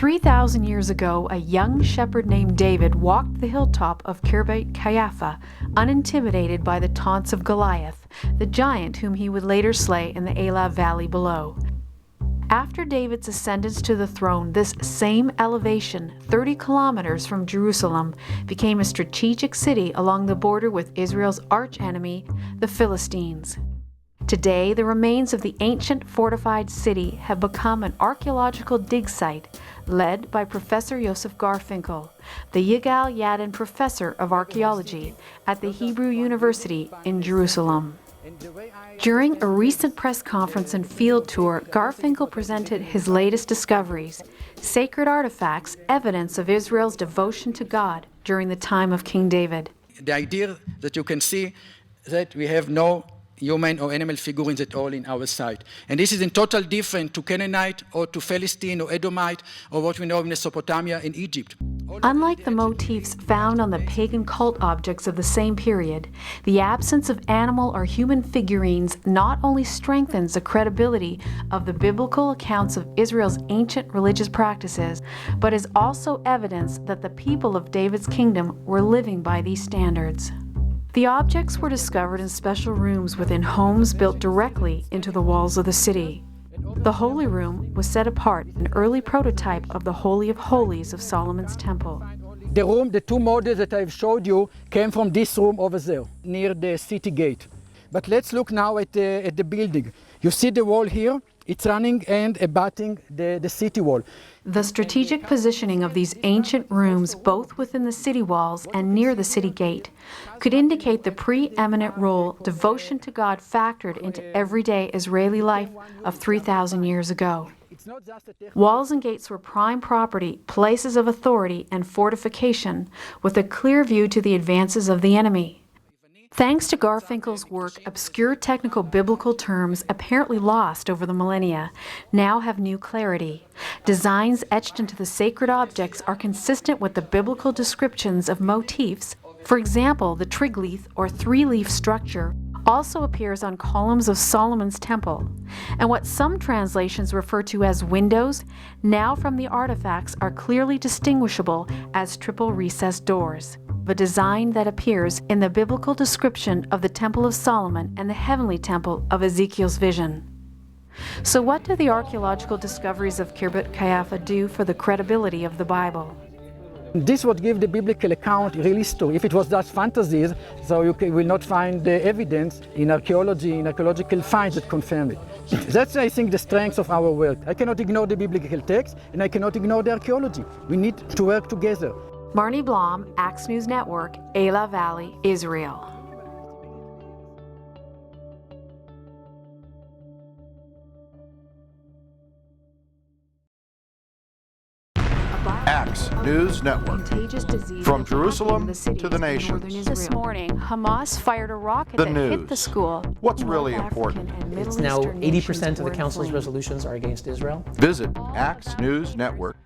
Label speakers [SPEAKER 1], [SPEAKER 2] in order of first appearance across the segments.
[SPEAKER 1] 3,000 years ago, a young shepherd named David walked the hilltop of Kirbet Kaiapha, unintimidated by the taunts of Goliath, the giant whom he would later slay in the Elah valley below. After David's ascendance to the throne, this same elevation, 30 kilometers from Jerusalem, became a strategic city along the border with Israel's archenemy, the Philistines. Today, the remains of the ancient fortified city have become an archaeological dig site led by Professor Yosef Garfinkel, the Yigal Yadin Professor of Archaeology at the Hebrew University in Jerusalem. During a recent press conference and field tour, Garfinkel presented his latest discoveries, sacred artifacts, evidence of Israel's devotion to God during the time of King David.
[SPEAKER 2] The idea that you can see that we have no human or animal figurines at all in our site. And this is in total different to Canaanite or to Philistine or Edomite or what we know in Mesopotamia in Egypt.
[SPEAKER 1] Unlike the motifs found on the pagan cult objects of the same period, the absence of animal or human figurines not only strengthens the credibility of the biblical accounts of Israel's ancient religious practices, but is also evidence that the people of David's kingdom were living by these standards. The objects were discovered in special rooms within homes built directly into the walls of the city. The Holy Room was set apart, an early prototype of the Holy of Holies of Solomon's temple.
[SPEAKER 2] The two models that I've showed you came from this room over there, near the city gate. But let's look now at the building. You see the wall here? It's running and abutting the city wall.
[SPEAKER 1] The strategic positioning of these ancient rooms, both within the city walls and near the city gate, could indicate the preeminent role devotion to God factored into everyday Israeli life of 3,000 years ago. Walls and gates were prime property, places of authority and fortification, with a clear view to the advances of the enemy. Thanks to Garfinkel's work, obscure technical biblical terms apparently lost over the millennia now have new clarity. Designs etched into the sacred objects are consistent with the biblical descriptions of motifs. For example, the triglyph or three-leaf structure also appears on columns of Solomon's temple, and what some translations refer to as windows, now from the artifacts are clearly distinguishable as triple recessed doors, a design that appears in the biblical description of the Temple of Solomon and the heavenly temple of Ezekiel's vision. So what do the archaeological discoveries of Kirbet Kaiapha do for the credibility of the Bible?
[SPEAKER 2] This would give the biblical account real story. If it was just fantasies, so you will not find the evidence in archaeology, in archaeological finds that confirm it. That's, I think, the strength of our work. I cannot ignore the biblical text, and I cannot ignore the archaeology. We need to work together.
[SPEAKER 1] Marnie Blom, Axe News Network, Elah Valley, Israel.
[SPEAKER 3] Axe News Network. From Jerusalem to the nations.
[SPEAKER 1] This morning, Hamas fired a rocket
[SPEAKER 3] The
[SPEAKER 1] that
[SPEAKER 3] news.
[SPEAKER 1] hit the school.
[SPEAKER 3] What's really important?
[SPEAKER 4] It's now 80% of the Council's resolutions are against Israel.
[SPEAKER 3] Visit Axe News Network.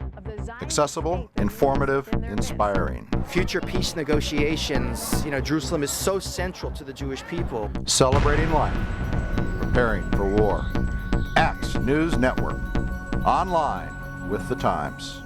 [SPEAKER 3] Accessible, informative, inspiring.
[SPEAKER 5] Future peace negotiations. Jerusalem is so central to the Jewish people.
[SPEAKER 3] Celebrating life. Preparing for war. Axe News Network. Online with the times.